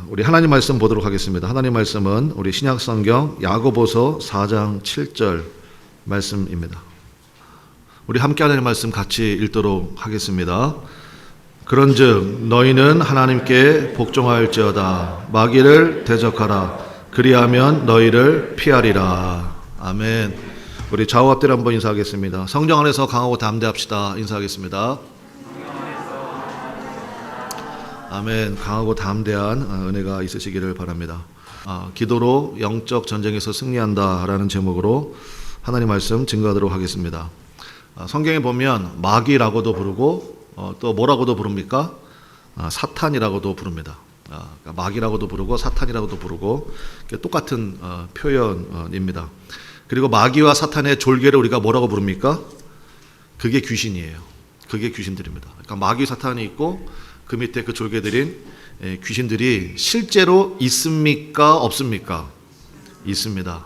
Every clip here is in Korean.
우리 하나님 말씀 보도록 하겠습니다. 하나님 말씀은 우리 신약성경 야고보서 4장 7절 말씀입니다. 우리 함께 하나님 말씀 같이 읽도록 하겠습니다. 그런즉 너희는 하나님께 복종할지어다. 마귀를 대적하라. 그리하면 너희를 피하리라. 아멘. 우리 좌우 앞뒤로 한번 인사하겠습니다. 성령 안에서 강하고 담대합시다. 인사하겠습니다. 아멘. 강하고 담대한 은혜가 있으시기를 바랍니다. 기도로 영적 전쟁에서 승리한다라는 제목으로 하나님 말씀 증거하도록 하겠습니다. 성경에 보면 마귀라고도 부르고 또 뭐라고도 부릅니까? 사탄이라고도 부릅니다. 그러니까 마귀라고도 부르고 사탄이라고도 부르고 똑같은 표현입니다. 그리고 마귀와 사탄의 졸개를 우리가 뭐라고 부릅니까? 그게 귀신이에요. 그게 귀신들입니다. 그러니까 마귀 사탄이 있고 그 밑에 그 졸개들인 귀신들이 실제로 있습니까? 없습니까? 있습니다.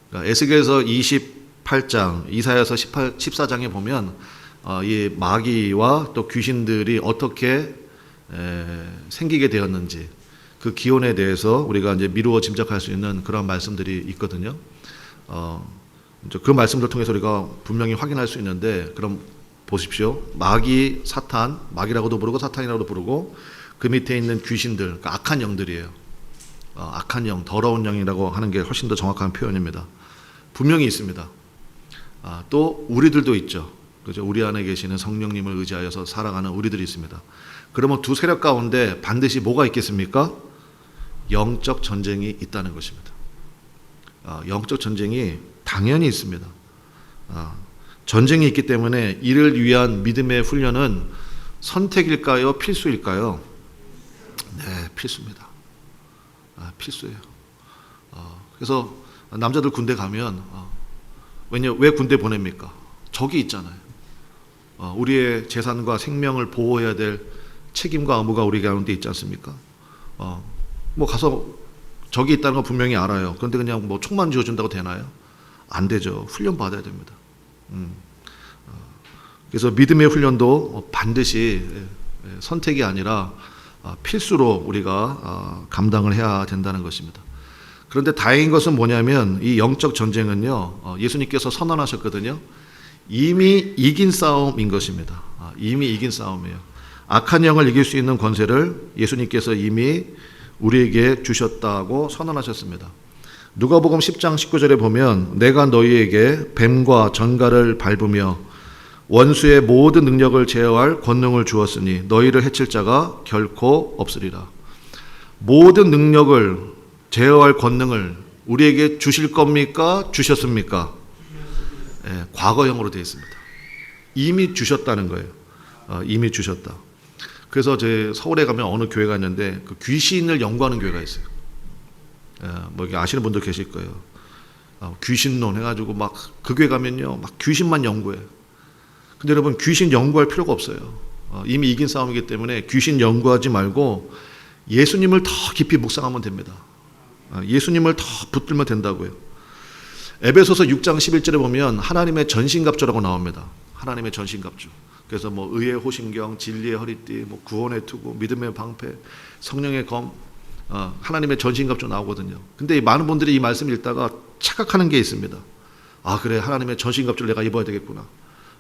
그러니까 에스겔서 28장, 이사야서 14장에 보면 이 마귀와 또 귀신들이 어떻게 생기게 되었는지 그 기원에 대해서 우리가 이제 미루어 짐작할 수 있는 그런 말씀들이 있거든요. 그 말씀들 통해서 우리가 분명히 확인할 수 있는데, 그럼 보십시오. 마귀, 사탄, 마귀라고도 부르고 사탄이라고도 부르고 그 밑에 있는 귀신들, 그러니까 악한 영들이에요. 악한 영, 더러운 영이라고 하는 게 훨씬 더 정확한 표현입니다. 분명히 있습니다. 또 우리들도 있죠. 그죠? 우리 안에 계시는 성령님을 의지하여서 살아가는 우리들이 있습니다. 그러면 두 세력 가운데 반드시 뭐가 있겠습니까? 영적 전쟁이 있다는 것입니다. 영적 전쟁이 당연히 있습니다. 전쟁이 있기 때문에 이를 위한 믿음의 훈련은 선택일까요? 필수일까요? 네, 필수입니다. 필수예요. 그래서 남자들 군대 가면 왜 군대 보냅니까? 적이 있잖아요. 우리의 재산과 생명을 보호해야 될 책임과 의무가 우리 가운데 있지 않습니까? 뭐 가서 적이 있다는 거 분명히 알아요. 그런데 그냥 뭐 총만 쥐어준다고 되나요? 안 되죠. 훈련 받아야 됩니다. 그래서 믿음의 훈련도 반드시 선택이 아니라 필수로 우리가 감당을 해야 된다는 것입니다. 그런데 다행인 것은 뭐냐면 이 영적 전쟁은요, 예수님께서 선언하셨거든요. 이미 이긴 싸움인 것입니다. 이미 이긴 싸움이에요. 악한 영을 이길 수 있는 권세를 예수님께서 이미 우리에게 주셨다고 선언하셨습니다. 누가복음 10장 19절에 보면 내가 너희에게 뱀과 전갈을 밟으며 원수의 모든 능력을 제어할 권능을 주었으니 너희를 해칠 자가 결코 없으리라. 모든 능력을 제어할 권능을 우리에게 주실 겁니까? 주셨습니까? 네, 과거형으로 되어 있습니다. 이미 주셨다는 거예요. 이미 주셨다. 그래서 제 서울에 가면 어느 교회가 있는데 그 귀신을 연구하는 교회가 있어요. 뭐 아시는 분들 계실 거예요. 귀신론 해가지고 막 그 교회 가면요, 막 귀신만 연구해요. 근데 여러분, 귀신 연구할 필요가 없어요. 이미 이긴 싸움이기 때문에 귀신 연구하지 말고 예수님을 더 깊이 묵상하면 됩니다. 예수님을 더 붙들면 된다고요. 에베소서 6장 11절에 보면 하나님의 전신갑주라고 나옵니다. 하나님의 전신갑주. 그래서 뭐 의의 호신경, 진리의 허리띠, 뭐 구원의 투구, 믿음의 방패, 성령의 검, 하나님의 전신갑주 나오거든요. 근데 많은 분들이 이 말씀 읽다가 착각하는 게 있습니다. 그래, 하나님의 전신갑주를 내가 입어야 되겠구나.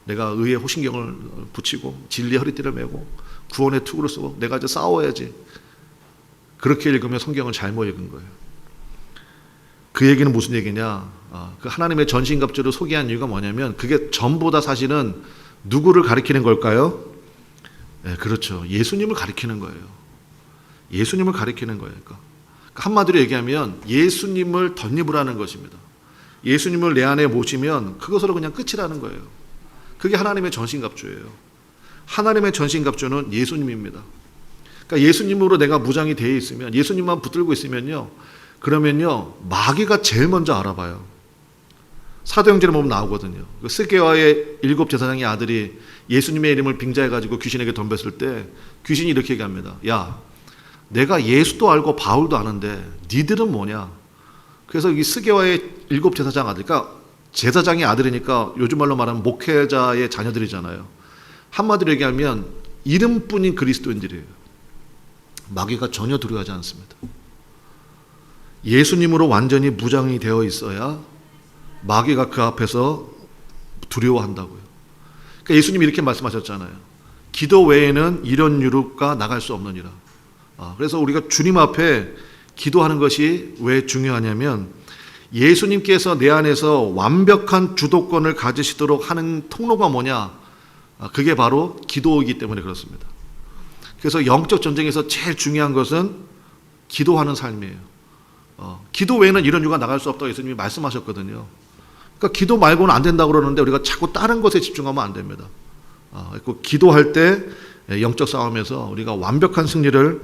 내가 의의 호신경을 붙이고 진리의 허리띠를 메고 구원의 투구를 쓰고 내가 이제 싸워야지. 그렇게 읽으면 성경을 잘못 읽은 거예요. 그 얘기는 무슨 얘기냐? 그 하나님의 전신갑주를 소개한 이유가 뭐냐면 그게 전부 다 사실은 누구를 가리키는 걸까요? 네, 그렇죠. 예수님을 가리키는 거예요. 예수님을 가리키는 거예요. 그러니까 한마디로 얘기하면 예수님을 덧입으라는 것입니다. 예수님을 내 안에 모시면 그것으로 그냥 끝이라는 거예요. 그게 하나님의 전신갑주예요. 하나님의 전신갑주는 예수님입니다. 그러니까 예수님으로 내가 무장이 되어 있으면, 예수님만 붙들고 있으면요, 그러면요 마귀가 제일 먼저 알아봐요. 사도행전에 보면 나오거든요. 스게와의 7 제사장의 아들이 예수님의 이름을 빙자해가지고 귀신에게 덤볐을 때 귀신이 이렇게 얘기합니다. 야, 내가 예수도 알고 바울도 아는데 니들은 뭐냐? 그래서 이 스게와의 7 제사장 아들, 그러니까 제사장의 아들이니까 요즘 말로 말하면 목회자의 자녀들이잖아요. 한마디로 얘기하면 이름뿐인 그리스도인들이에요. 마귀가 전혀 두려워하지 않습니다. 예수님으로 완전히 무장이 되어 있어야 마귀가 그 앞에서 두려워한다고요. 그러니까 예수님이 이렇게 말씀하셨잖아요. 기도 외에는 이런 유혹과 나갈 수 없느니라. 그래서 우리가 주님 앞에 기도하는 것이 왜 중요하냐면 예수님께서 내 안에서 완벽한 주도권을 가지시도록 하는 통로가 뭐냐? 그게 바로 기도이기 때문에 그렇습니다. 그래서 영적 전쟁에서 제일 중요한 것은 기도하는 삶이에요. 기도 외에는 이런 유가 나갈 수 없다고 예수님이 말씀하셨거든요. 그러니까 기도 말고는 안 된다고 그러는데 우리가 자꾸 다른 것에 집중하면 안 됩니다. 기도할 때 영적 싸움에서 우리가 완벽한 승리를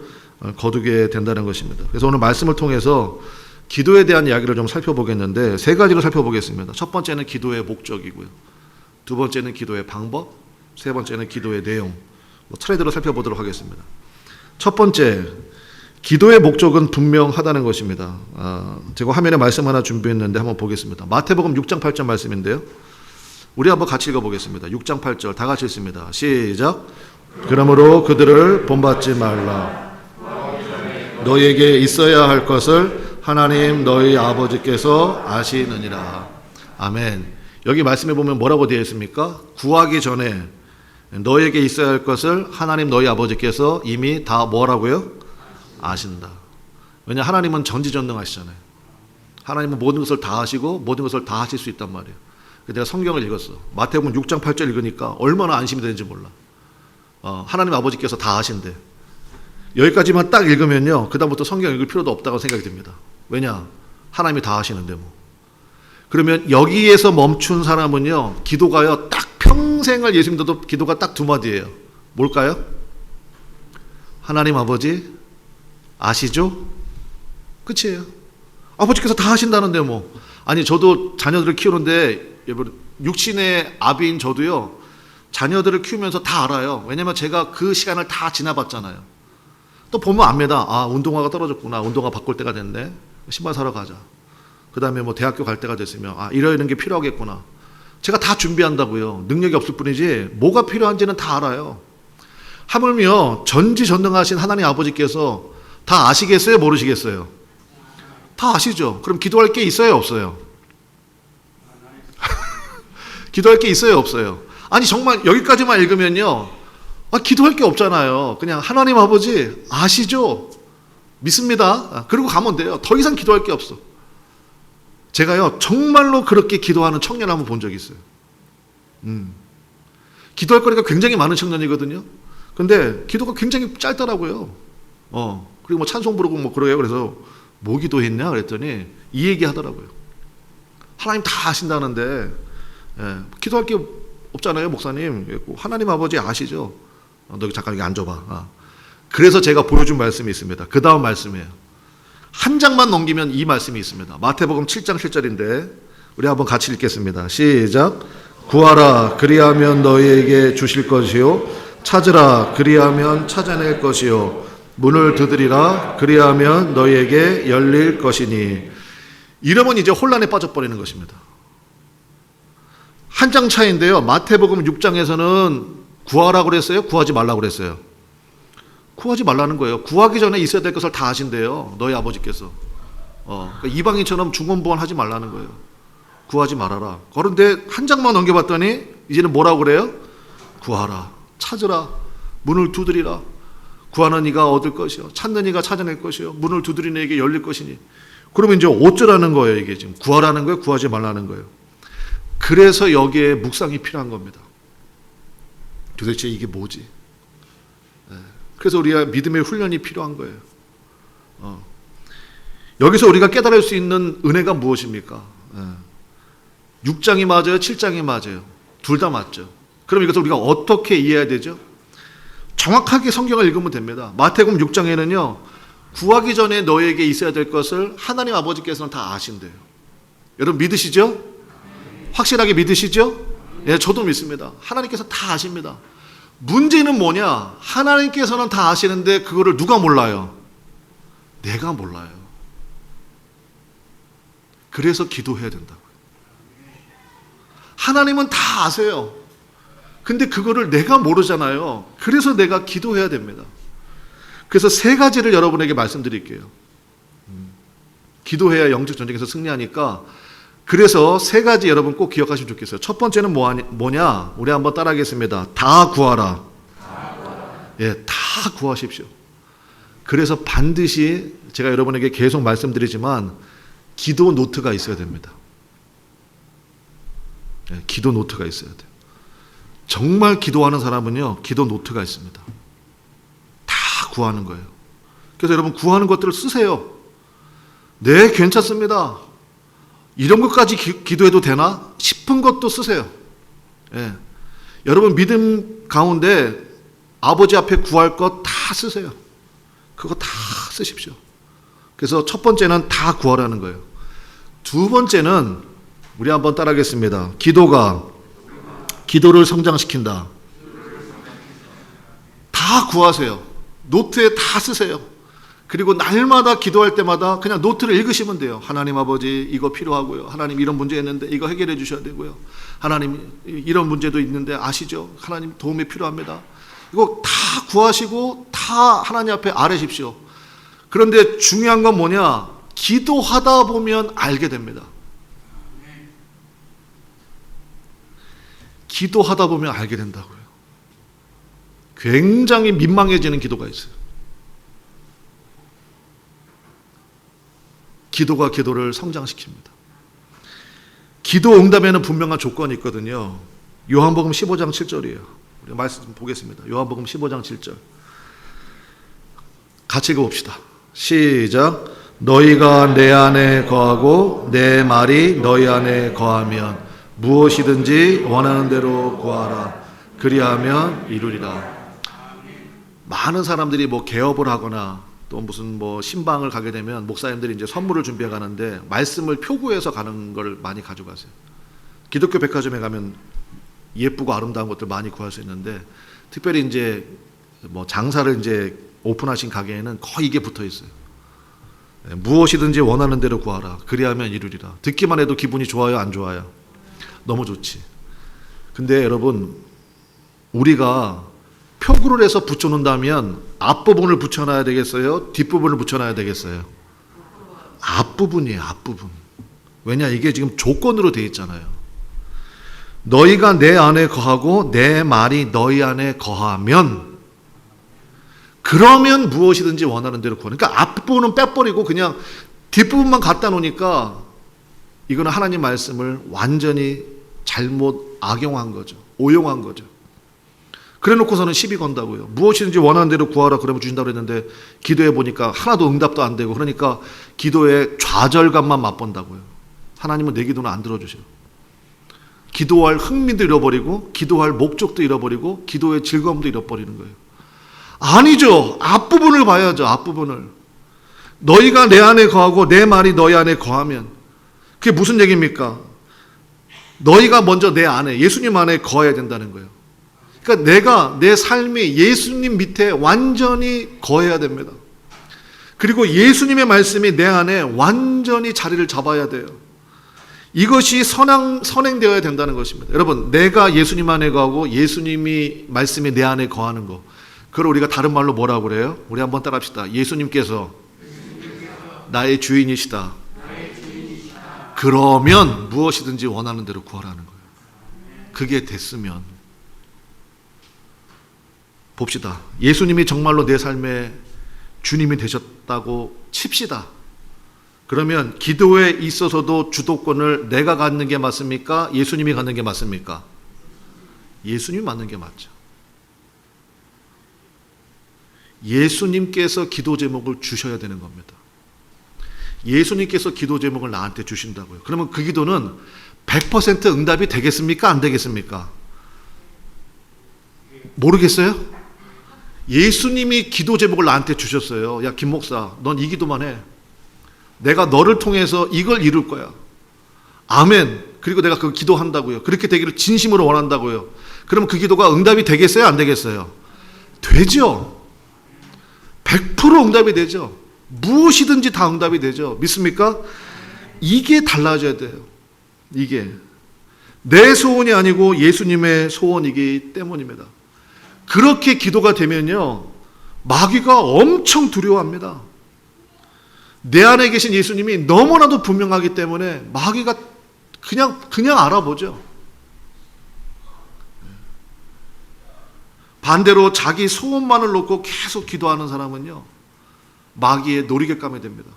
거두게 된다는 것입니다. 그래서 오늘 말씀을 통해서 기도에 대한 이야기를 좀 살펴보겠는데 세 가지로 살펴보겠습니다. 첫 번째는 기도의 목적이고요. 두 번째는 기도의 방법, 세 번째는 기도의 내용. 차례대로 살펴보도록 하겠습니다. 첫 번째, 기도의 목적은 분명하다는 것입니다. 제가 화면에 말씀 하나 준비했는데 한번 보겠습니다. 마태복음 6장 8절 말씀인데요. 우리 한번 같이 읽어보겠습니다. 6장 8절 다 같이 읽습니다. 시작. 그러므로 그들을 본받지 말라. 너희에게 있어야 할 것을 하나님 너희 아버지께서 아시느니라. 아멘. 여기 말씀해 보면 뭐라고 되어 있습니까? 구하기 전에 너희에게 있어야 할 것을 하나님 너희 아버지께서 이미 다 뭐라고요? 아신다. 왜냐 하나님은 전지전능하시잖아요. 하나님은 모든 것을 다 아시고 모든 것을 다 하실 수 있단 말이에요. 내가 성경을 읽었어. 마태복음 6장 8절 읽으니까 얼마나 안심이 되는지 몰라. 하나님 아버지께서 다 아신대. 여기까지만 딱 읽으면요, 그 다음부터 성경 읽을 필요도 없다고 생각이 듭니다. 왜냐? 하나님이 다 하시는데 뭐. 그러면 여기에서 멈춘 사람은요, 기도가요, 딱 평생을 예수 믿어도 기도가 딱 두 마디예요. 뭘까요? 하나님 아버지 아시죠? 끝이에요. 아버지께서 다 하신다는데 뭐. 아니 저도 자녀들을 키우는데 육신의 아비인 저도요, 자녀들을 키우면서 다 알아요. 왜냐면 제가 그 시간을 다 지나봤잖아요. 또 보면 압니다. 운동화가 떨어졌구나. 운동화 바꿀 때가 됐네. 신발 사러 가자. 그 다음에 뭐 대학교 갈 때가 됐으면 이런 게 필요하겠구나. 제가 다 준비한다고요. 능력이 없을 뿐이지 뭐가 필요한지는 다 알아요. 하물며 전지전능하신 하나님 아버지께서 다 아시겠어요? 모르시겠어요? 다 아시죠? 그럼 기도할 게 있어요? 없어요? 기도할 게 있어요? 없어요? 아니 정말 여기까지만 읽으면요, 기도할 게 없잖아요. 그냥 하나님 아버지 아시죠? 믿습니다. 그리고 가면 돼요. 더 이상 기도할 게 없어. 제가요 정말로 그렇게 기도하는 청년 한번 본 적이 있어요. 기도할 거리가 굉장히 많은 청년이거든요. 근데 기도가 굉장히 짧더라고요. 그리고 뭐 찬송 부르고 뭐 그래요. 그래서 뭐 기도했냐 그랬더니 이 얘기 하더라고요. 하나님 다 아신다는데 기도할 게 없잖아요, 목사님. 하나님 아버지 아시죠? 너 잠깐 여기 앉아봐. 그래서 제가 보여준 말씀이 있습니다. 그 다음 말씀이에요. 한 장만 넘기면 이 말씀이 있습니다. 마태복음 7장 7절인데 우리 한번 같이 읽겠습니다. 시작. 구하라 그리하면 너희에게 주실 것이요 찾으라 그리하면 찾아낼 것이요 문을 두드리라 그리하면 너희에게 열릴 것이니. 이러면 이제 혼란에 빠져버리는 것입니다. 한 장 차이인데요. 마태복음 6장에서는 구하라고 그랬어요? 구하지 말라고 그랬어요? 구하지 말라는 거예요. 구하기 전에 있어야 될 것을 다 아신대요. 너희 아버지께서. 그러니까 이방인처럼 중언부언하지 말라는 거예요. 구하지 말아라. 그런데 한 장만 넘겨봤더니 이제는 뭐라고 그래요? 구하라. 찾으라. 문을 두드리라. 구하는 이가 얻을 것이요. 찾는 이가 찾아낼 것이요. 문을 두드리는 이에게 열릴 것이니. 그러면 이제 어쩌라는 거예요, 이게 지금. 구하라는 거예요? 구하지 말라는 거예요? 그래서 여기에 묵상이 필요한 겁니다. 도대체 이게 뭐지? 그래서 우리가 믿음의 훈련이 필요한 거예요. 여기서 우리가 깨달을 수 있는 은혜가 무엇입니까? 6장이 맞아요? 7장이 맞아요? 둘 다 맞죠. 그럼 이것을 우리가 어떻게 이해해야 되죠? 정확하게 성경을 읽으면 됩니다. 마태복음 6장에는요, 구하기 전에 너에게 있어야 될 것을 하나님 아버지께서는 다 아신대요. 여러분 믿으시죠? 확실하게 믿으시죠? 예, 저도 믿습니다. 하나님께서 다 아십니다. 문제는 뭐냐? 하나님께서는 다 아시는데 그거를 누가 몰라요? 내가 몰라요. 그래서 기도해야 된다고요. 하나님은 다 아세요. 근데 그거를 내가 모르잖아요. 그래서 내가 기도해야 됩니다. 그래서 세 가지를 여러분에게 말씀드릴게요. 기도해야 영적 전쟁에서 승리하니까, 그래서 세 가지 여러분 꼭 기억하시면 좋겠어요. 첫 번째는 뭐냐? 우리 한번 따라하겠습니다. 다 구하라. 예, 다 구하십시오. 그래서 반드시 제가 여러분에게 계속 말씀드리지만 기도 노트가 있어야 됩니다. 예, 기도 노트가 있어야 돼요. 정말 기도하는 사람은요, 기도 노트가 있습니다. 다 구하는 거예요. 그래서 여러분 구하는 것들을 쓰세요. 네, 괜찮습니다. 이런 것까지 기도해도 되나 싶은 것도 쓰세요. 예. 여러분 믿음 가운데 아버지 앞에 구할 것 다 쓰세요. 그거 다 쓰십시오. 그래서 첫 번째는 다 구하라는 거예요. 두 번째는 우리 한번 따라하겠습니다. 기도가 기도를 성장시킨다. 다 구하세요. 노트에 다 쓰세요. 그리고 날마다 기도할 때마다 그냥 노트를 읽으시면 돼요. 하나님 아버지 이거 필요하고요. 하나님 이런 문제 있는데 이거 해결해 주셔야 되고요. 하나님 이런 문제도 있는데 아시죠? 하나님 도움이 필요합니다. 이거 다 구하시고 다 하나님 앞에 아뢰십시오. 그런데 중요한 건 뭐냐? 기도하다 보면 알게 됩니다. 기도하다 보면 알게 된다고요. 굉장히 민망해지는 기도가 있어요. 기도가 기도를 성장시킵니다. 기도 응답에는 분명한 조건이 있거든요. 요한복음 15장 7절이에요. 우리 말씀 좀 보겠습니다. 요한복음 15장 7절. 같이 읽어봅시다. 시작. 너희가 내 안에 거하고 내 말이 너희 안에 거하면 무엇이든지 원하는 대로 구하라. 그리하면 이루리라. 많은 사람들이 뭐 개업을 하거나 또 무슨 뭐 신방을 가게 되면 목사님들이 이제 선물을 준비해 가는데 말씀을 표구해서 가는 걸 많이 가져가세요. 기독교 백화점에 가면 예쁘고 아름다운 것들 많이 구할 수 있는데 특별히 이제 뭐 장사를 이제 오픈하신 가게에는 거의 이게 붙어 있어요. 무엇이든지 원하는 대로 구하라. 그리하면 이루리라. 듣기만 해도 기분이 좋아요, 안 좋아요? 너무 좋지. 근데 여러분 우리가 표구를 해서 붙여놓는다면 앞부분을 붙여놔야 되겠어요? 뒷부분을 붙여놔야 되겠어요? 앞부분이에요. 앞부분. 왜냐? 이게 지금 조건으로 돼 있잖아요. 너희가 내 안에 거하고 내 말이 너희 안에 거하면 그러면 무엇이든지 원하는 대로 구하는. 그러니까 앞부분은 빼버리고 그냥 뒷부분만 갖다 놓으니까 이거는 하나님 말씀을 완전히 잘못 악용한 거죠. 오용한 거죠. 그래 놓고서는 시비 건다고요. 무엇이든지 원하는 대로 구하라 그러면 주신다고 했는데 기도해 보니까 하나도 응답도 안 되고 그러니까 기도의 좌절감만 맛본다고요. 하나님은 내 기도는 안 들어주셔요. 기도할 흥미도 잃어버리고 기도할 목적도 잃어버리고 기도의 즐거움도 잃어버리는 거예요. 아니죠. 앞부분을 봐야죠. 앞부분을. 너희가 내 안에 거하고 내 말이 너희 안에 거하면 그게 무슨 얘기입니까? 너희가 먼저 내 안에 예수님 안에 거해야 된다는 거예요. 그러니까 내가 내 삶이 예수님 밑에 완전히 거해야 됩니다. 그리고 예수님의 말씀이 내 안에 완전히 자리를 잡아야 돼요. 이것이 선행되어야 된다는 것입니다. 여러분, 내가 예수님 안에 거하고 예수님이 말씀이 내 안에 거하는 거. 그걸 우리가 다른 말로 뭐라고 그래요? 우리 한번 따라합시다. 예수님께서 나의 주인이시다. 그러면 무엇이든지 원하는 대로 구하라는 거예요. 그게 됐으면 봅시다. 예수님이 정말로 내 삶의 주님이 되셨다고 칩시다. 그러면 기도에 있어서도 주도권을 내가 갖는 게 맞습니까? 예수님이 갖는 게 맞습니까? 예수님이 맞는 게 맞죠. 예수님께서 기도 제목을 주셔야 되는 겁니다. 예수님께서 기도 제목을 나한테 주신다고요. 그러면 그 기도는 100% 응답이 되겠습니까? 안 되겠습니까? 모르겠어요? 예수님이 기도 제목을 나한테 주셨어요. 야, 김 목사, 넌 이 기도만 해. 내가 너를 통해서 이걸 이룰 거야. 아멘. 그리고 내가 그 기도한다고요. 그렇게 되기를 진심으로 원한다고요. 그럼 그 기도가 응답이 되겠어요? 안 되겠어요? 되죠. 100% 응답이 되죠. 무엇이든지 다 응답이 되죠. 믿습니까? 이게 달라져야 돼요. 이게 내 소원이 아니고 예수님의 소원이기 때문입니다. 그렇게 기도가 되면요, 마귀가 엄청 두려워합니다. 내 안에 계신 예수님이 너무나도 분명하기 때문에 마귀가 그냥 알아보죠. 반대로 자기 소원만을 놓고 계속 기도하는 사람은요, 마귀의 놀이객감이 됩니다.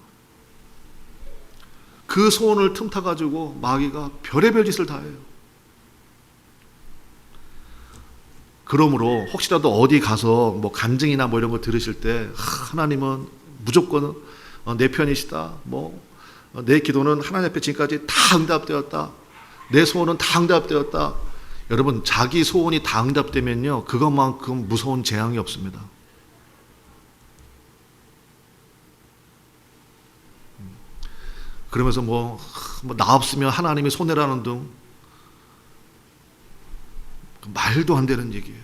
그 소원을 틈타가지고 마귀가 별의별 짓을 다 해요. 그러므로 혹시라도 어디 가서 뭐 간증이나 뭐 이런 거 들으실 때 하나님은 무조건 내 편이시다. 내 기도는 하나님 앞에 지금까지 다 응답되었다. 내 소원은 다 응답되었다. 여러분, 자기 소원이 다 응답되면요, 그것만큼 무서운 재앙이 없습니다. 그러면서 나 없으면 하나님이 손해라는 등 말도 안 되는 얘기예요.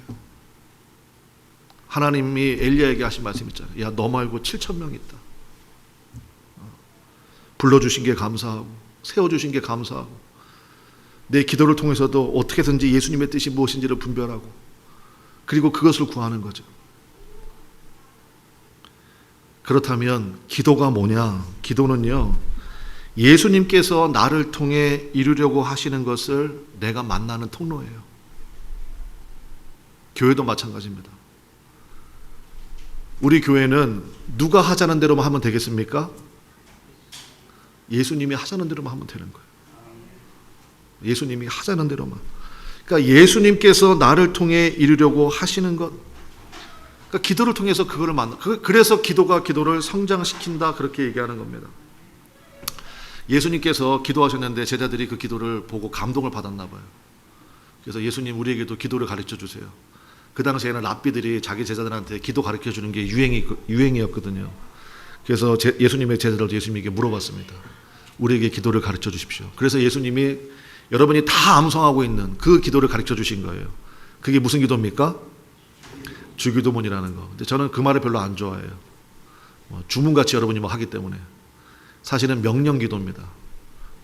하나님이 엘리야에게 하신 말씀 있잖아요. 야, 너 말고 7,000명 있다. 불러주신 게 감사하고 세워주신 게 감사하고 내 기도를 통해서도 어떻게든지 예수님의 뜻이 무엇인지를 분별하고 그리고 그것을 구하는 거죠. 그렇다면 기도가 뭐냐? 기도는요, 예수님께서 나를 통해 이루려고 하시는 것을 내가 만나는 통로예요. 교회도 마찬가지입니다. 우리 교회는 누가 하자는 대로만 하면 되겠습니까? 예수님이 하자는 대로만 하면 되는 거예요. 예수님이 하자는 대로만. 그러니까 예수님께서 나를 통해 이루려고 하시는 것. 그러니까 기도를 통해서 그거를 그래서 기도가 기도를 성장시킨다, 그렇게 얘기하는 겁니다. 예수님께서 기도하셨는데 제자들이 그 기도를 보고 감동을 받았나 봐요. 그래서 예수님, 우리에게도 기도를 가르쳐 주세요. 그 당시에는 랍비들이 자기 제자들한테 기도 가르쳐 주는 게 유행이었거든요. 그래서 예수님의 제자들도 예수님에게 물어봤습니다. 우리에게 기도를 가르쳐 주십시오. 그래서 예수님이 여러분이 다 암송하고 있는 그 기도를 가르쳐 주신 거예요. 그게 무슨 기도입니까? 주기도문이라는 거. 근데 저는 그 말을 별로 안 좋아해요. 주문같이 여러분이 하기 때문에. 사실은 명령 기도입니다.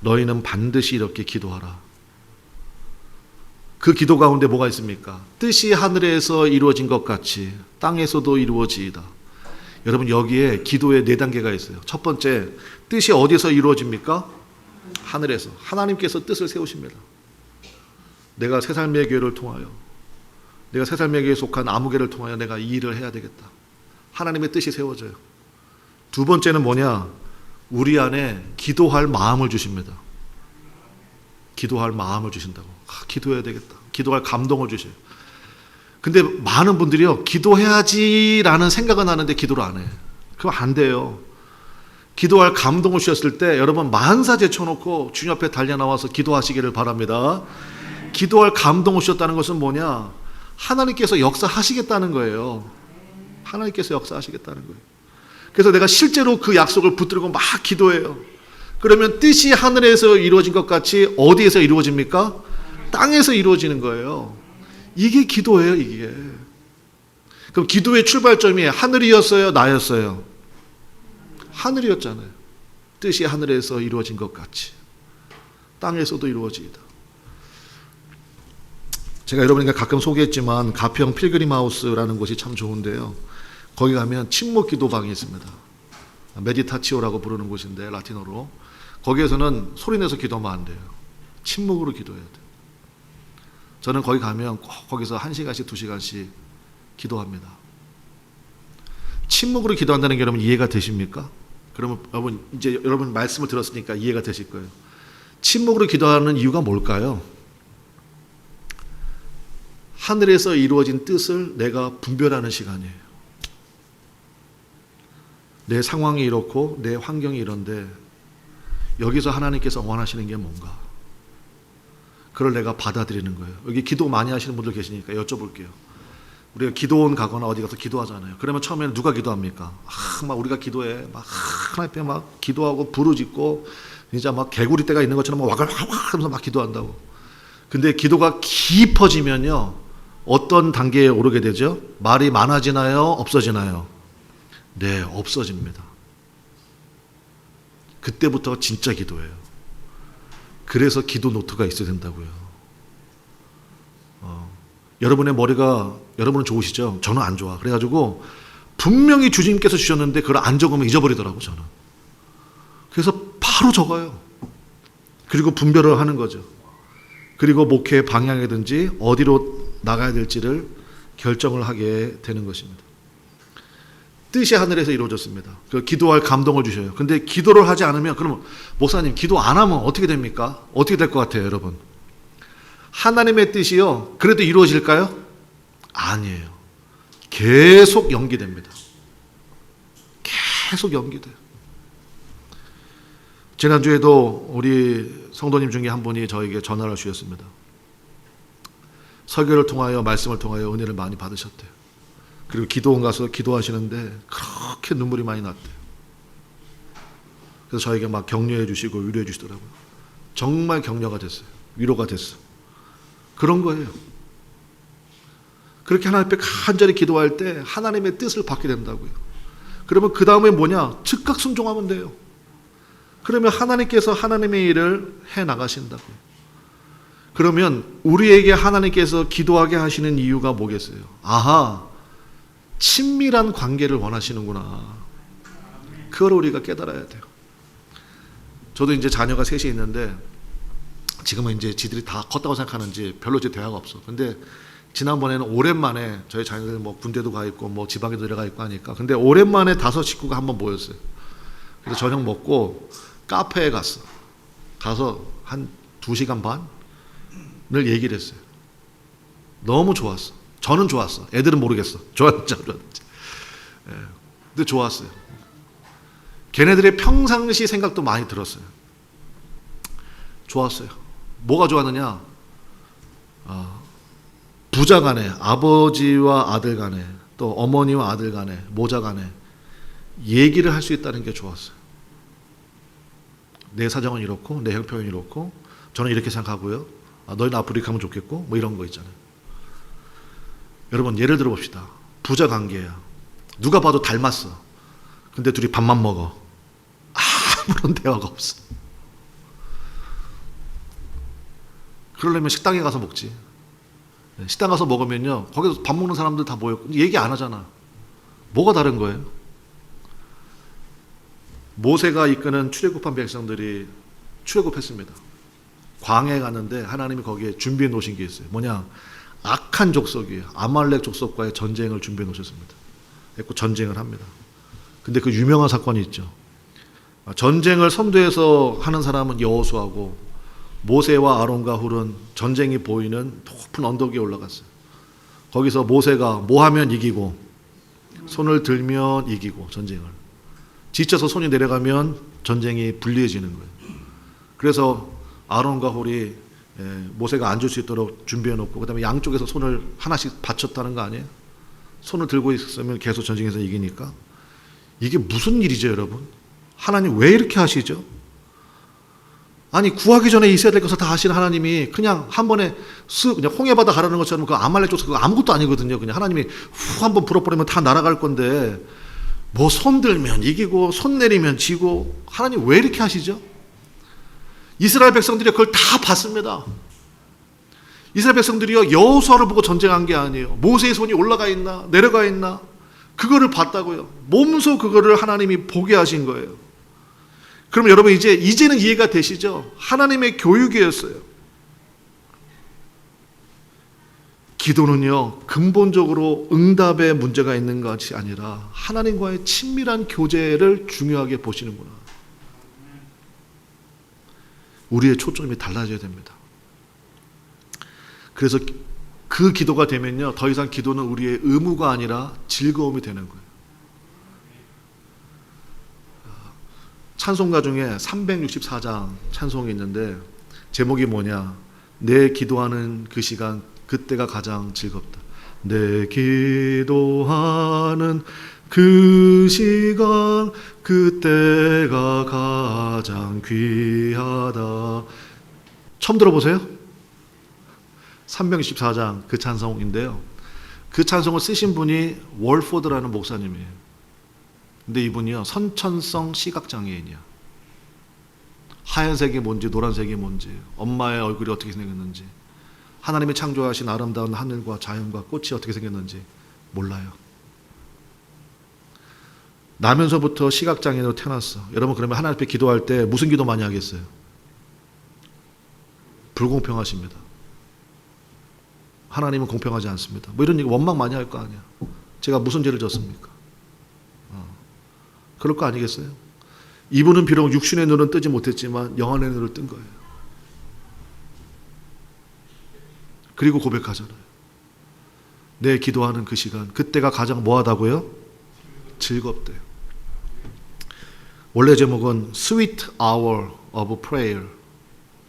너희는 반드시 이렇게 기도하라. 그 기도 가운데 뭐가 있습니까? 뜻이 하늘에서 이루어진 것 같이 땅에서도 이루어지이다. 여러분, 여기에 기도의 4단계가 있어요. 첫 번째, 뜻이 어디서 이루어집니까? 하늘에서. 하나님께서 뜻을 세우십니다. 내가 새살매의 교회를 통하여, 내가 새살매의 교회에 속한 아무개를 통하여 내가 이 일을 해야 되겠다. 하나님의 뜻이 세워져요. 두 번째는 뭐냐? 우리 안에 기도할 마음을 주십니다. 기도할 마음을 주신다고. 기도해야 되겠다. 기도할 감동을 주셔요. 근데 많은 분들이요, 기도해야지라는 생각은 하는데 기도를 안 해. 그럼 안 돼요. 기도할 감동을 주셨을 때 여러분 만사 제쳐놓고 주님 앞에 달려나와서 기도하시기를 바랍니다. 기도할 감동을 주셨다는 것은 뭐냐? 하나님께서 역사하시겠다는 거예요. 하나님께서 역사하시겠다는 거예요. 그래서 내가 실제로 그 약속을 붙들고 막 기도해요. 그러면 뜻이 하늘에서 이루어진 것 같이 어디에서 이루어집니까? 땅에서 이루어지는 거예요. 이게 기도예요, 이게. 그럼 기도의 출발점이 하늘이었어요, 나였어요? 하늘이었잖아요. 뜻이 하늘에서 이루어진 것 같이 땅에서도 이루어지이다. 제가 여러분에게 가끔 소개했지만 가평 필그림 하우스라는 곳이 참 좋은데요. 거기 가면 침묵 기도방이 있습니다. 메디타치오라고 부르는 곳인데 라틴어로. 거기에서는 소리내서 기도하면 안 돼요. 침묵으로 기도해야 돼요. 저는 거기 가면 꼭 거기서 1시간씩 2시간씩 기도합니다. 침묵으로 기도한다는 게 여러분 이해가 되십니까? 그러면 여러분 말씀을 들었으니까 이해가 되실 거예요. 침묵으로 기도하는 이유가 뭘까요? 하늘에서 이루어진 뜻을 내가 분별하는 시간이에요. 내 상황이 이렇고 내 환경이 이런데 여기서 하나님께서 원하시는 게 뭔가? 그걸 내가 받아들이는 거예요. 여기 기도 많이 하시는 분들 계시니까 여쭤볼게요. 우리가 기도원 가거나 어디 가서 기도하잖아요. 그러면 처음에는 누가 기도합니까? 막 우리가 기도해. 막 하나님 앞에 막 기도하고 부르짖고 진짜 막 개구리 떼가 있는 것처럼 막 와글와글 하면서 막 기도한다고. 근데 기도가 깊어지면요. 어떤 단계에 오르게 되죠? 말이 많아지나요? 없어지나요? 네, 없어집니다. 그때부터 진짜 기도예요. 그래서 기도 노트가 있어야 된다고요. 여러분의 머리가, 여러분은 좋으시죠? 저는 안 좋아. 그래가지고 분명히 주님께서 주셨는데 그걸 안 적으면 잊어버리더라고 저는. 그래서 바로 적어요. 그리고 분별을 하는 거죠. 그리고 목회의 방향이든지 어디로 나가야 될지를 결정을 하게 되는 것입니다. 뜻이 하늘에서 이루어졌습니다. 그 기도할 감동을 주셔요. 근데 기도를 하지 않으면, 그러면 목사님 기도 안 하면 어떻게 됩니까? 어떻게 될 것 같아요, 여러분? 하나님의 뜻이요, 그래도 이루어질까요? 아니에요. 계속 연기됩니다. 계속 연기돼요. 지난주에도 우리 성도님 중에 한 분이 저에게 전화를 주셨습니다. 설교를 통하여, 말씀을 통하여 은혜를 많이 받으셨대요. 그리고 기도원 가서 기도하시는데 그렇게 눈물이 많이 났대요. 그래서 저에게 막 격려해 주시고 위로해 주시더라고요. 정말 격려가 됐어요. 위로가 됐어요. 그런 거예요. 그렇게 하나님 앞에 간절히 기도할 때 하나님의 뜻을 받게 된다고요. 그러면 그 다음에 뭐냐? 즉각 순종하면 돼요. 그러면 하나님께서 하나님의 일을 해 나가신다고요. 그러면 우리에게 하나님께서 기도하게 하시는 이유가 뭐겠어요? 아하, 친밀한 관계를 원하시는구나. 그걸 우리가 깨달아야 돼요. 저도 이제 자녀가 셋이 있는데 지금은 이제 지들이 다 컸다고 생각하는지 별로 이제 대화가 없어. 근데 지난번에는 오랜만에 저희 자녀들 뭐 군대도 가 있고 뭐 지방에도 내려가 있고 하니까, 근데 오랜만에 5 식구가 한번 모였어요. 그래서 저녁 먹고 카페에 갔어. 가서 한 2시간 반을 얘기를 했어요. 너무 좋았어. 저는 좋았어. 애들은 모르겠어. 좋았는지 안 좋았는지. 근데 좋았어요. 걔네들의 평상시 생각도 많이 들었어요. 좋았어요. 뭐가 좋았느냐? 부자 간에, 아버지와 아들 간에, 또 어머니와 아들 간에, 모자 간에 얘기를 할 수 있다는 게 좋았어요. 내 사정은 이렇고, 내 형편은 이렇고, 저는 이렇게 생각하고요. 너희는 앞으로 이렇게 하면 좋겠고, 뭐 이런 거 있잖아요. 여러분, 예를 들어 봅시다. 부자 관계야. 누가 봐도 닮았어. 근데 둘이 밥만 먹어. 아무런 대화가 없어. 그러려면 식당에 가서 먹지. 식당 가서 먹으면요, 거기서 밥 먹는 사람들 다 모여. 얘기 안 하잖아. 뭐가 다른 거예요? 모세가 이끄는 출애굽한 백성들이 출애굽했습니다. 광야에 갔는데 하나님이 거기에 준비해 놓으신 게 있어요. 뭐냐? 악한 족속이에요. 아말렉 족속과의 전쟁을 준비해 놓으셨습니다. 그래서 전쟁을 합니다. 근데 그 유명한 사건이 있죠. 전쟁을 선두에서 하는 사람은 여호수아고, 모세와 아론과 훌은 전쟁이 보이는 높은 언덕 위에 올라갔어요. 거기서 모세가 뭐 하면 이기고, 손을 들면 이기고, 전쟁을. 지쳐서 손이 내려가면 전쟁이 불리해지는 거예요. 그래서 아론과 훌이 모세가 앉을 수 있도록 준비해 놓고, 그 다음에 양쪽에서 손을 하나씩 받쳤다는 거 아니에요? 손을 들고 있으면 계속 전쟁에서 이기니까. 이게 무슨 일이죠, 여러분? 하나님 왜 이렇게 하시죠? 아니, 구하기 전에 있어야 될 것을 다 하시는 하나님이 그냥 한 번에 그냥 홍해바다 가라는 것처럼 그 아말렉 족속 그거 아무것도 아니거든요. 그냥 하나님이 후 한번 불어버리면 다 날아갈 건데, 뭐 손 들면 이기고 손 내리면 지고, 하나님 왜 이렇게 하시죠? 이스라엘 백성들이 그걸 다 봤습니다. 이스라엘 백성들이요, 여호수아를 보고 전쟁한 게 아니에요. 모세의 손이 올라가 있나 내려가 있나 그거를 봤다고요. 몸소 그거를 하나님이 보게 하신 거예요. 그럼 여러분 이제는 이해가 되시죠? 하나님의 교육이었어요. 기도는요, 근본적으로 응답에 문제가 있는 것이 아니라 하나님과의 친밀한 교제를 중요하게 보시는구나. 우리의 초점이 달라져야 됩니다. 그래서 그 기도가 되면요, 더 이상 기도는 우리의 의무가 아니라 즐거움이 되는 거예요. 찬송가 중에 364장 찬송이 있는데 제목이 뭐냐? 내 기도하는 그 시간, 그때가 가장 즐겁다. 내 기도하는 그 시간, 그때가 가장 귀하다. 처음 들어보세요? 364장 그 찬송인데요, 그 찬송을 쓰신 분이 월포드라는 목사님이에요. 근데 이분이요, 선천성 시각장애인이야. 하얀색이 뭔지 노란색이 뭔지, 엄마의 얼굴이 어떻게 생겼는지, 하나님이 창조하신 아름다운 하늘과 자연과 꽃이 어떻게 생겼는지 몰라요. 나면서부터 시각장애인으로 태어났어. 여러분 그러면 하나님 앞에 기도할 때 무슨 기도 많이 하겠어요? 불공평하십니다. 하나님은 공평하지 않습니다. 뭐 이런 얘기 원망 많이 할 거 아니야. 제가 무슨 죄를 졌습니까? 그럴 거 아니겠어요? 이분은 비록 육신의 눈은 뜨지 못했지만 영혼의 눈을 뜬 거예요. 그리고 고백하잖아요. 내 기도하는 그 시간, 그때가 가장 뭐하다고요? 즐겁대요. 원래 제목은 Sweet Hour of Prayer.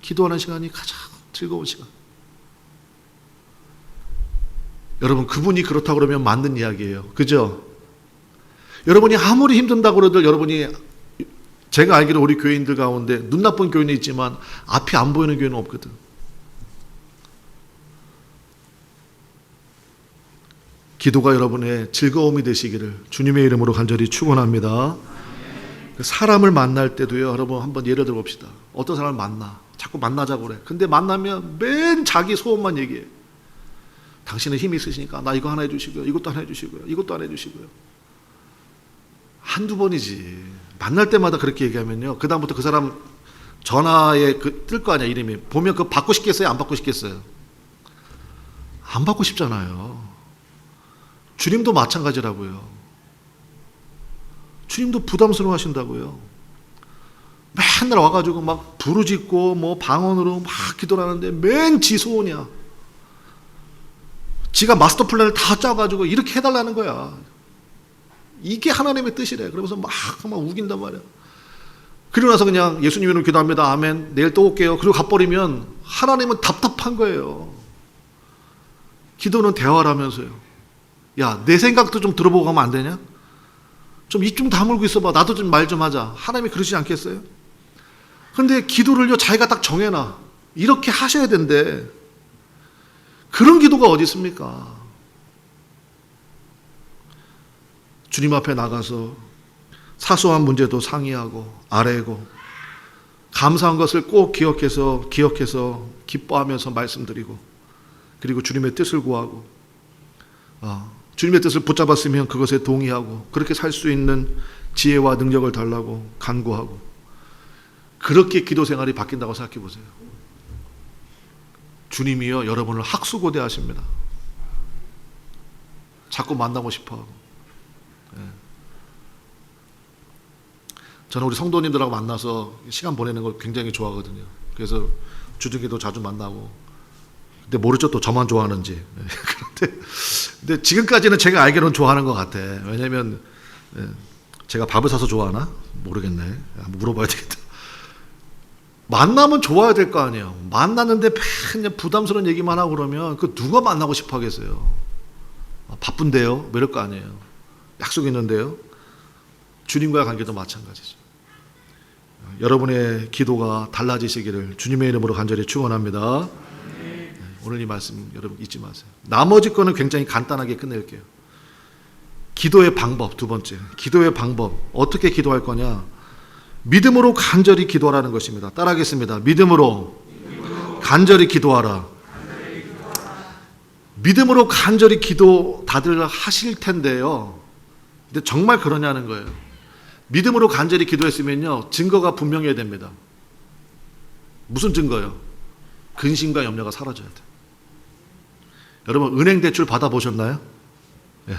기도하는 시간이 가장 즐거운 시간. 여러분 그분이 그렇다고 그러면 맞는 이야기예요. 그죠? 여러분이 아무리 힘든다고 그러들 여러분이 제가 알기로 우리 교인들 가운데 눈 나쁜 교인이 있지만 앞이 안 보이는 교인은 없거든. 기도가 여러분의 즐거움이 되시기를 주님의 이름으로 간절히 축원합니다. 사람을 만날 때도요. 여러분 한번 예를 들어 봅시다. 어떤 사람을 만나. 자꾸 만나자고 그래. 근데 만나면 맨 자기 소원만 얘기해. 당신은 힘이 있으시니까 나 이거 하나 해주시고요. 이것도 하나 해주시고요. 이것도 하나 해주시고요. 한두 번이지. 만날 때마다 그렇게 얘기하면요. 그 다음부터 그 사람 전화에 뜰 거 아니야 이름이. 보면 그거 받고 싶겠어요? 안 받고 싶겠어요? 안 받고 싶잖아요. 주님도 마찬가지라고요. 주님도 부담스러워 하신다고요. 맨날 와가지고 막 부르짖고 뭐 방언으로 막 기도를 하는데 맨 지 소원이야. 지가 마스터 플랜을 다 짜가지고 이렇게 해달라는 거야. 이게 하나님의 뜻이래. 그러면서 막 우긴단 말이야. 그리고 나서 그냥 예수님 이름으로 기도합니다. 아멘. 내일 또 올게요. 그리고 가버리면 하나님은 답답한 거예요. 기도는 대화라면서요. 야, 내 생각도 좀 들어보고 가면 안 되냐? 좀 입 좀 다물고 있어봐. 나도 좀 말 좀 하자. 하나님이 그러시지 않겠어요? 근데 기도를요, 자기가 딱 정해놔. 이렇게 하셔야 된대. 그런 기도가 어디 있습니까? 주님 앞에 나가서 사소한 문제도 상의하고 아뢰고 감사한 것을 꼭 기억해서 기뻐하면서 말씀드리고 그리고 주님의 뜻을 구하고 주님의 뜻을 붙잡았으면 그것에 동의하고 그렇게 살 수 있는 지혜와 능력을 달라고 간구하고 그렇게 기도 생활이 바뀐다고 생각해 보세요. 주님이요 여러분을 학수고대 하십니다. 자꾸 만나고 싶어하고. 저는 우리 성도님들하고 만나서 시간 보내는 걸 굉장히 좋아하거든요. 그래서 주중에도 자주 만나고. 근데 모르죠 또 저만 좋아하는지. 근데 지금까지는 제가 알기로는 좋아하는 것 같아. 왜냐면 제가 밥을 사서 좋아하나? 모르겠네. 한번 물어봐야 되겠다. 만나면 좋아야 될 거 아니에요. 만났는데 그냥 부담스러운 얘기만 하고 그러면 그 누가 만나고 싶어 하겠어요. 바쁜데요? 뭐 이럴 거 아니에요. 약속 있는데요. 주님과의 관계도 마찬가지죠. 여러분의 기도가 달라지시기를 주님의 이름으로 간절히 축원합니다. 오늘 이 말씀 여러분 잊지 마세요. 나머지 거는 굉장히 간단하게 끝낼게요. 기도의 방법 두 번째. 기도의 방법. 어떻게 기도할 거냐? 믿음으로 간절히 기도하라는 것입니다. 따라하겠습니다. 믿음으로 간절히 기도하라. 믿음으로 간절히 기도 다들 하실 텐데요. 근데 정말 그러냐는 거예요. 믿음으로 간절히 기도했으면요. 증거가 분명해야 됩니다. 무슨 증거요? 근심과 염려가 사라져야 돼. 여러분 은행 대출 받아보셨나요? 네,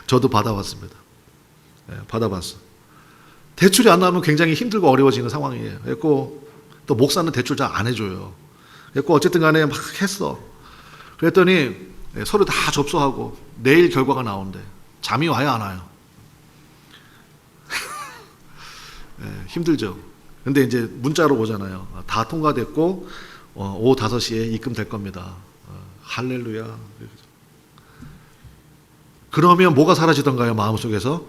저도 받아봤습니다. 네, 받아봤어. 대출이 안 나오면 굉장히 힘들고 어려워지는 상황이에요. 그래서 또 목사는 대출 잘 안 해줘요. 그래서 어쨌든 간에 막 했어. 그랬더니 서류 다 접수하고 내일 결과가 나온대. 잠이 와요 안 와요? 네, 힘들죠. 근데 이제 문자로 오잖아요. 다 통과됐고 오후 5시에 입금될 겁니다. 할렐루야. 그러면 뭐가 사라지던가요? 마음속에서?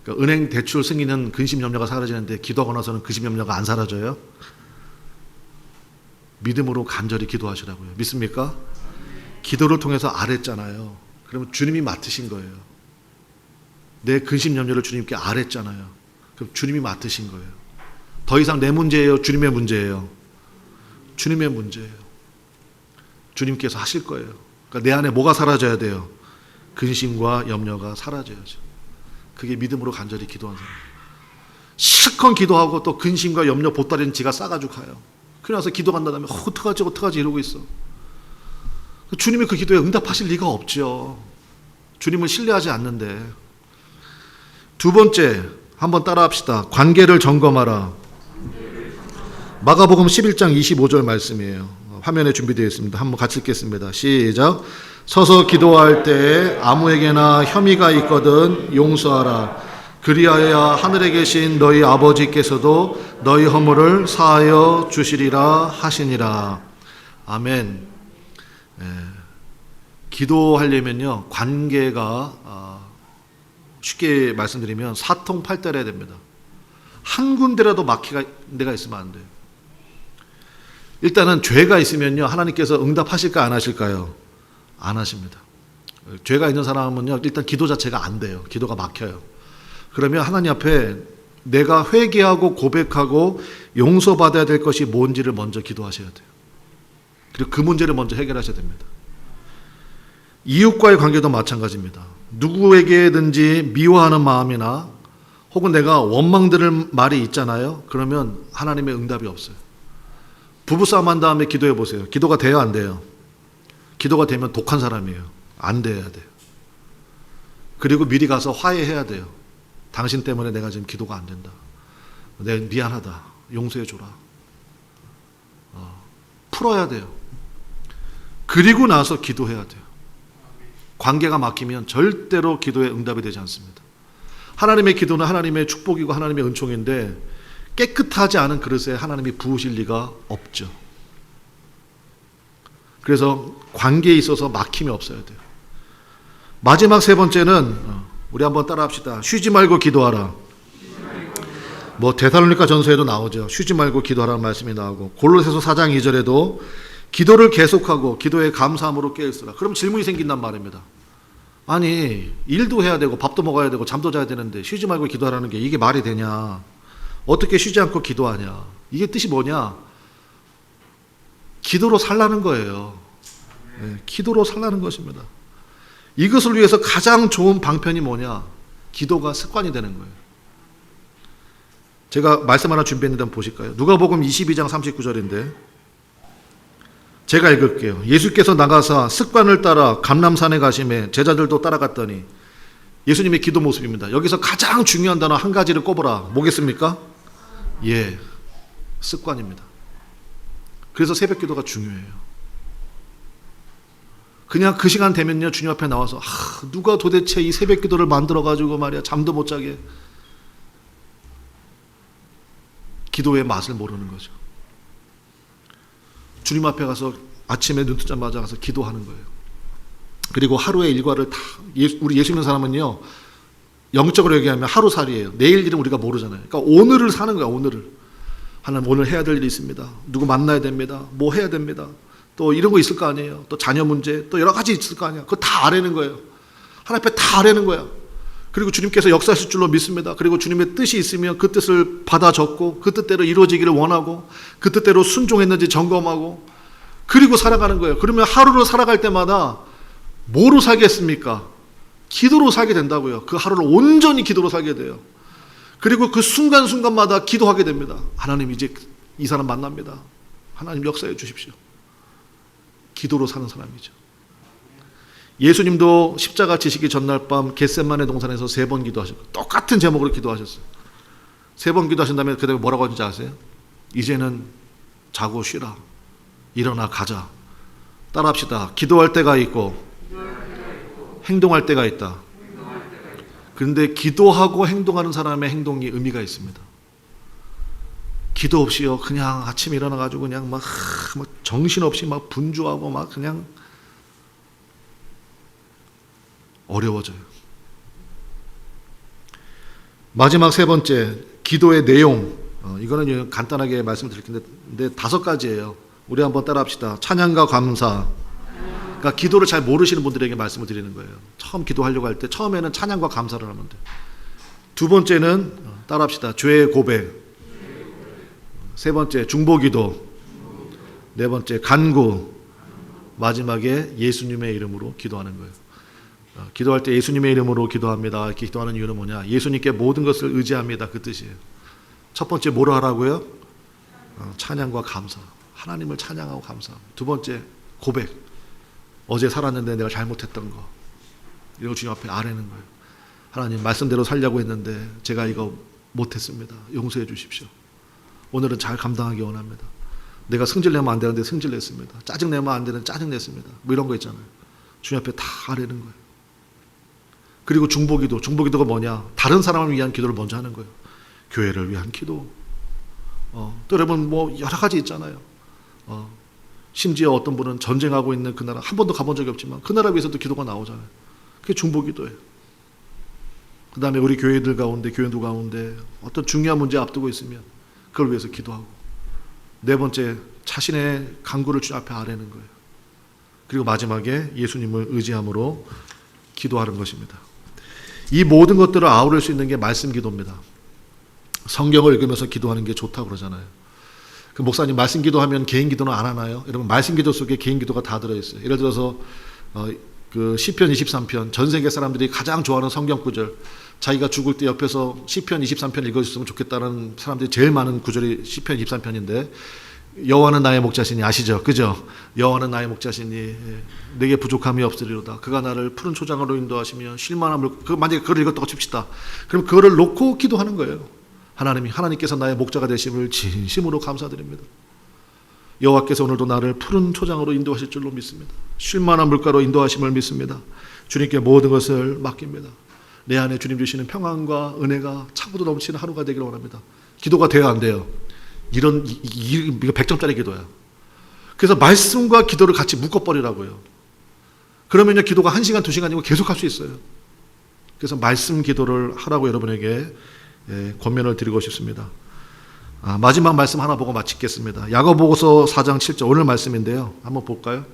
그러니까 은행 대출 승인은 근심 염려가 사라지는데 기도하고 나서는 근심 염려가 안 사라져요? 믿음으로 간절히 기도하시라고요. 믿습니까? 기도를 통해서 아랬잖아요. 그러면 주님이 맡으신 거예요. 내 근심 염려를 주님께 아랬잖아요. 그럼 주님이 맡으신 거예요. 더 이상 내 문제예요? 주님의 문제예요? 주님의 문제예요. 주님께서 하실 거예요. 그러니까 내 안에 뭐가 사라져야 돼요? 근심과 염려가 사라져야죠. 그게 믿음으로 간절히 기도한 사람. 실컷 기도하고 또 근심과 염려 보따리는 지가 싸가지고 가요. 그러고 나서 기도 간다면 어떡하지 이러고 있어. 주님이 그 기도에 응답하실 리가 없죠. 주님을 신뢰하지 않는데. 두 번째, 한번 따라합시다. 관계를 점검하라. 마가복음 11장 25절 말씀이에요. 화면에 준비되어 있습니다. 한번 같이 읽겠습니다. 시작. 서서 기도할 때 아무에게나 혐의가 있거든 용서하라. 그리하여 하늘에 계신 너희 아버지께서도 너희 허물을 사하여 주시리라 하시니라. 아멘. 기도하려면요, 관계가 쉽게 말씀드리면 사통팔달해야 됩니다. 한 군데라도 막히가 데가 있으면 안 돼요. 일단은 죄가 있으면요, 하나님께서 응답하실까 안 하실까요? 안 하십니다. 죄가 있는 사람은요, 일단 기도 자체가 안 돼요. 기도가 막혀요. 그러면 하나님 앞에 내가 회개하고 고백하고 용서받아야 될 것이 뭔지를 먼저 기도하셔야 돼요. 그리고 그 문제를 먼저 해결하셔야 됩니다. 이웃과의 관계도 마찬가지입니다. 누구에게든지 미워하는 마음이나 혹은 내가 원망 들을 말이 있잖아요. 그러면 하나님의 응답이 없어요. 부부싸움 한 다음에 기도해 보세요. 기도가 돼요, 안 돼요? 기도가 되면 독한 사람이에요. 안 돼야 돼요. 그리고 미리 가서 화해해야 돼요. 당신 때문에 내가 지금 기도가 안 된다. 내가 미안하다. 용서해 줘라. 풀어야 돼요. 그리고 나서 기도해야 돼요. 관계가 막히면 절대로 기도에 응답이 되지 않습니다. 하나님의 기도는 하나님의 축복이고 하나님의 은총인데 깨끗하지 않은 그릇에 하나님이 부으실 리가 없죠. 그래서 관계에 있어서 막힘이 없어야 돼요. 마지막 세 번째는 우리 한번 따라합시다. 쉬지 말고 기도하라. 데살로니가 전서에도 나오죠. 쉬지 말고 기도하라는 말씀이 나오고, 골로새서 4장 2절에도 기도를 계속하고 기도에 감사함으로 깨어있으라. 그럼 질문이 생긴단 말입니다. 아니, 일도 해야 되고 밥도 먹어야 되고 잠도 자야 되는데 쉬지 말고 기도하라는 게 이게 말이 되냐? 어떻게 쉬지 않고 기도하냐? 이게 뜻이 뭐냐? 기도로 살라는 거예요. 네, 기도로 살라는 것입니다. 이것을 위해서 가장 좋은 방편이 뭐냐? 기도가 습관이 되는 거예요. 제가 말씀 하나 준비했는데 한번 보실까요? 누가복음 22장 39절인데 제가 읽을게요. 예수께서 나가사 습관을 따라 감람산에 가심에 제자들도 따라갔더니, 예수님의 기도 모습입니다. 여기서 가장 중요한 단어 한 가지를 꼽으라. 뭐겠습니까? 예, 습관입니다. 그래서 새벽 기도가 중요해요. 그냥 그 시간 되면요, 주님 앞에 나와서 누가 도대체 이 새벽 기도를 만들어가지고 말이야 잠도 못 자게, 기도의 맛을 모르는 거죠. 주님 앞에 가서 아침에 눈 뜨자마자 가서 기도하는 거예요. 그리고 하루의 일과를 다, 우리 예수 믿는 사람은요, 영적으로 얘기하면 하루살이에요. 내일 일은 우리가 모르잖아요. 그러니까 오늘을 사는 거야. 오늘을. 하나님, 오늘 해야 될 일이 있습니다. 누구 만나야 됩니다. 뭐 해야 됩니다. 또 이런 거 있을 거 아니에요. 또 자녀 문제, 또 여러 가지 있을 거 아니야. 그거 다 아뢰는 거예요. 하나님 앞에 다 아뢰는 거야. 그리고 주님께서 역사하실 줄로 믿습니다. 그리고 주님의 뜻이 있으면 그 뜻을 받아 적고 그 뜻대로 이루어지기를 원하고 그 뜻대로 순종했는지 점검하고 그리고 살아가는 거예요. 그러면 하루를 살아갈 때마다 뭐로 살겠습니까? 기도로 살게 된다고요. 그 하루를 온전히 기도로 살게 돼요. 그리고 그 순간순간마다 기도하게 됩니다. 하나님, 이제 이 사람 만납니다. 하나님 역사해 주십시오. 기도로 사는 사람이죠. 예수님도 십자가 지시기 전날 밤 겟세마네 동산에서 3번 기도하셨고 똑같은 제목으로 기도하셨어요. 3번 기도하신 다음에 그다음에 뭐라고 하는지 아세요? 이제는 자고 쉬라. 일어나 가자. 따라합시다. 기도할 때가 있고 행동할 때가 있다. 그런데 기도하고 행동하는 사람의 행동이 의미가 있습니다. 기도 없이요, 그냥 아침에 일어나가지고 그냥 막 정신없이 막 분주하고 막 그냥 어려워져요. 마지막 세 번째, 기도의 내용. 이거는 간단하게 말씀드릴 텐데 5가지예요. 우리 한번 따라합시다. 찬양과 감사. 그러니까 기도를 잘 모르시는 분들에게 말씀을 드리는 거예요. 처음 기도하려고 할 때 처음에는 찬양과 감사를 하면 돼요. 두 번째는 따라합시다. 죄의 고백. 세 번째, 중보기도. 네 번째, 간구. 마지막에 예수님의 이름으로 기도하는 거예요. 기도할 때 예수님의 이름으로 기도합니다. 이렇게 기도하는 이유는 뭐냐? 예수님께 모든 것을 의지합니다. 그 뜻이에요. 첫 번째 뭐로 하라고요? 찬양과 감사. 하나님을 찬양하고 감사합니다. 두 번째 고백. 어제 살았는데 내가 잘못했던 거. 이거 주님 앞에 아뢰는 거예요. 하나님 말씀대로 살려고 했는데 제가 이거 못했습니다. 용서해 주십시오. 오늘은 잘 감당하기 원합니다. 내가 승질내면 안 되는데 승질냈습니다. 짜증내면 안 되는데 짜증냈습니다. 뭐 이런 거 있잖아요. 주님 앞에 다 아뢰는 거예요. 그리고 중보기도. 중보기도가 뭐냐? 다른 사람을 위한 기도를 먼저 하는 거예요. 교회를 위한 기도. 또 여러분 뭐 여러 가지 있잖아요. 심지어 어떤 분은 전쟁하고 있는 그 나라 한 번도 가본 적이 없지만 그 나라 위해서도 기도가 나오잖아요. 그게 중보기도예요. 그 다음에 우리 교회들 가운데 교인들 가운데 어떤 중요한 문제 앞두고 있으면 그걸 위해서 기도하고, 네 번째 자신의 간구를 주님 앞에 아뢰는 거예요. 그리고 마지막에 예수님을 의지함으로 기도하는 것입니다. 이 모든 것들을 아우를 수 있는 게 말씀 기도입니다. 성경을 읽으면서 기도하는 게 좋다고 그러잖아요. 그 목사님 말씀 기도하면 개인 기도는 안 하나요? 여러분 말씀 기도 속에 개인 기도가 다 들어있어요. 예를 들어서 그 시편 23편, 전 세계 사람들이 가장 좋아하는 성경 구절, 자기가 죽을 때 옆에서 시편 23편 읽어줬으면 좋겠다는 사람들이 제일 많은 구절이 시편 23편인데, 여호와는 나의 목자시니, 아시죠? 그죠? 여호와는 나의 목자시니 내게 부족함이 없으리로다. 그가 나를 푸른 초장으로 인도하시며 쉴만한 물, 만약에 그걸 읽었다고 칩시다. 그럼 그거를 놓고 기도하는 거예요. 하나님께서 나의 목자가 되심을 진심으로 감사드립니다. 여호와께서 오늘도 나를 푸른 초장으로 인도하실 줄로 믿습니다. 쉴만한 물가로 인도하심을 믿습니다. 주님께 모든 것을 맡깁니다. 내 안에 주님 주시는 평안과 은혜가 차고도 넘치는 하루가 되기를 원합니다. 기도가 돼야 안 돼요? 이거 100점짜리 기도야. 그래서 말씀과 기도를 같이 묶어버리라고요. 그러면요 기도가 1시간 2시간이고 계속 할 수 있어요. 그래서 말씀 기도를 하라고 여러분에게 권면을 드리고 싶습니다. 마지막 말씀 하나 보고 마치겠습니다. 야고보서 4장 7절 오늘 말씀인데요. 한번 볼까요?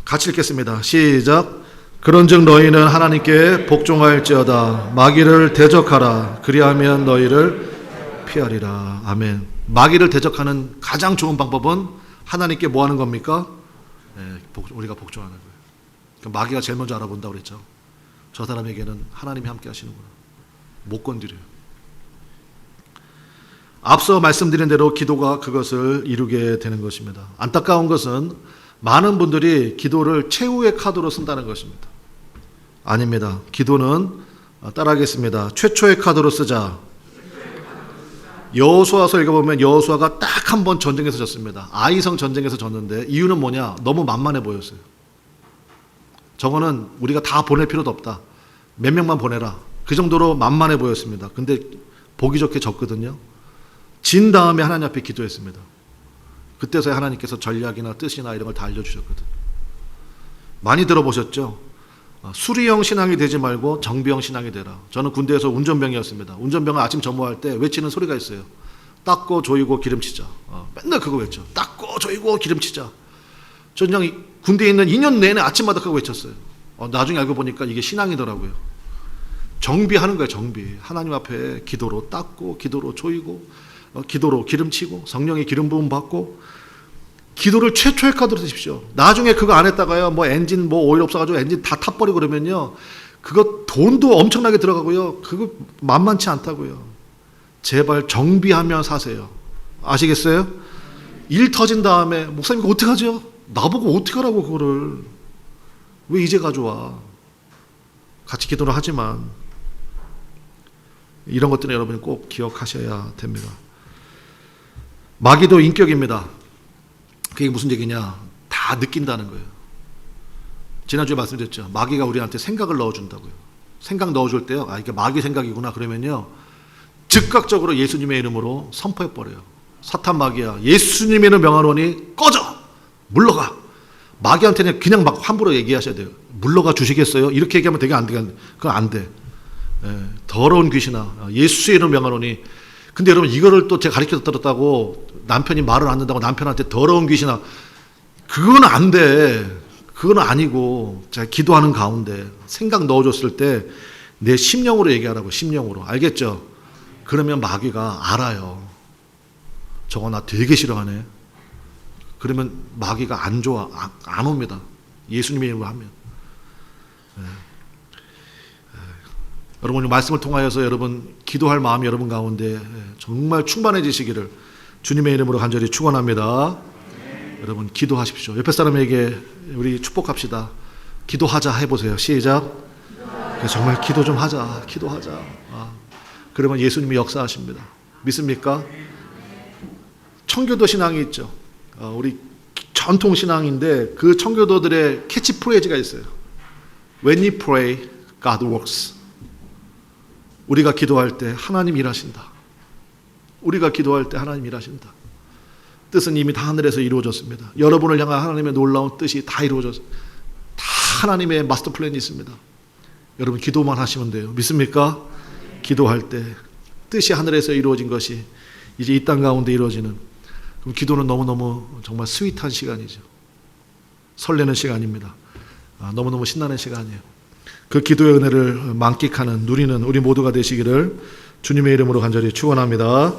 같이 읽겠습니다. 시작. 그런즉 너희는 하나님께 복종할지어다. 마귀를 대적하라. 그리하면 너희를 피하리라. 아멘. 마귀를 대적하는 가장 좋은 방법은 하나님께 뭐 하는 겁니까? 우리가 복종하는 거예요. 그러니까 마귀가 제일 먼저 알아본다고 그랬죠. 저 사람에게는 하나님이 함께 하시는구나. 못 건드려요. 앞서 말씀드린 대로 기도가 그것을 이루게 되는 것입니다. 안타까운 것은 많은 분들이 기도를 최후의 카드로 쓴다는 것입니다. 아닙니다. 기도는 따라하겠습니다. 최초의 카드로 쓰자. 여호수아서 읽어보면 여호수아가 딱 한 번 전쟁에서 졌습니다. 아이성 전쟁에서 졌는데 이유는 뭐냐? 너무 만만해 보였어요. 저거는 우리가 다 보낼 필요도 없다. 몇 명만 보내라. 그 정도로 만만해 보였습니다. 근데 보기 좋게 졌거든요. 진 다음에 하나님 앞에 기도했습니다. 그때서야 하나님께서 전략이나 뜻이나 이런 걸 다 알려주셨거든. 많이 들어보셨죠? 수리형 신앙이 되지 말고 정비형 신앙이 되라. 저는 군대에서 운전병이었습니다. 운전병은 아침 점호할 때 외치는 소리가 있어요. 닦고 조이고 기름치자. 맨날 그거 외쳐. 닦고 조이고 기름치자. 전 그냥 군대에 있는 2년 내내 아침마다 그거 외쳤어요. 나중에 알고 보니까 이게 신앙이더라고요. 정비하는 거예요. 정비. 하나님 앞에 기도로 닦고 기도로 조이고 기도로 기름치고 성령의 기름 부음 받고, 기도를 최초의 카드로 쓰십시오. 나중에 그거 안 했다가요, 뭐 엔진 뭐 오일 없어가지고 엔진 다 타버리고 그러면요, 그거 돈도 엄청나게 들어가고요, 그거 만만치 않다고요. 제발 정비하며 사세요. 아시겠어요? 일 터진 다음에 목사님 이거 어떻게 하죠? 나보고 어떻게 하라고 그거를 왜 이제 가져와? 같이 기도를 하지만 이런 것들은 여러분이 꼭 기억하셔야 됩니다. 마귀도 인격입니다. 그게 무슨 얘기냐? 다 느낀다는 거예요. 지난주에 말씀드렸죠. 마귀가 우리한테 생각을 넣어준다고요. 생각 넣어줄 때요, 이게 마귀 생각이구나 그러면요, 즉각적으로 예수님의 이름으로 선포해버려요. 사탄 마귀야, 예수님의 이름 명하노니 꺼져! 물러가! 마귀한테는 그냥 막 함부로 얘기하셔야 돼요. 물러가 주시겠어요? 이렇게 얘기하면 되게 안 돼. 그건 안 돼. 더러운 귀신아, 예수의 이름 명하노니. 근데 여러분 이거를 또 제가 가르쳐 드렸다고 남편이 말을 안 듣는다고 남편한테 더러운 귀신아, 그건 안 돼. 그건 아니고, 제가 기도하는 가운데 생각 넣어줬을 때 내 심령으로 얘기하라고. 심령으로. 알겠죠? 그러면 마귀가 알아요. 저거 나 되게 싫어하네. 그러면 마귀가 안 좋아, 안 옵니다. 예수님의 이름으로 하면. 여러분 이 말씀을 통하여서 여러분 기도할 마음이 여러분 가운데 정말 충만해지시기를 주님의 이름으로 간절히 축원합니다. 여러분 기도하십시오. 옆에 사람에게 우리 축복합시다. 기도하자 해보세요. 시작. 정말 기도 좀 하자. 기도하자. 그러면 예수님이 역사하십니다. 믿습니까? 청교도 신앙이 있죠. 우리 전통 신앙인데 그 청교도들의 캐치프레이즈가 있어요. When you pray, God works. 우리가 기도할 때 하나님 일하신다. 우리가 기도할 때 하나님 일하신다. 뜻은 이미 다 하늘에서 이루어졌습니다. 여러분을 향한 하나님의 놀라운 뜻이 다 이루어졌습니다. 다 하나님의 마스터 플랜이 있습니다. 여러분 기도만 하시면 돼요. 믿습니까? 기도할 때 뜻이 하늘에서 이루어진 것이 이제 이 땅 가운데 이루어지는, 그럼 기도는 너무너무 정말 스윗한 시간이죠. 설레는 시간입니다. 너무너무 신나는 시간이에요. 그 기도의 은혜를 만끽하는, 누리는 우리 모두가 되시기를 주님의 이름으로 간절히 축원합니다.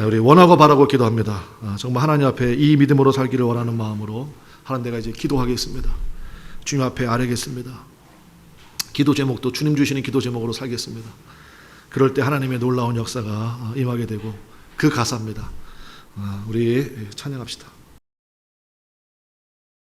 우리 원하고 바라고 기도합니다. 정말 하나님 앞에 이 믿음으로 살기를 원하는 마음으로 하나님, 내가 이제 기도하겠습니다. 주님 앞에 아뢰겠습니다. 기도 제목도 주님 주시는 기도 제목으로 살겠습니다. 그럴 때 하나님의 놀라운 역사가 임하게 되고 그 가사입니다. 우리 찬양합시다.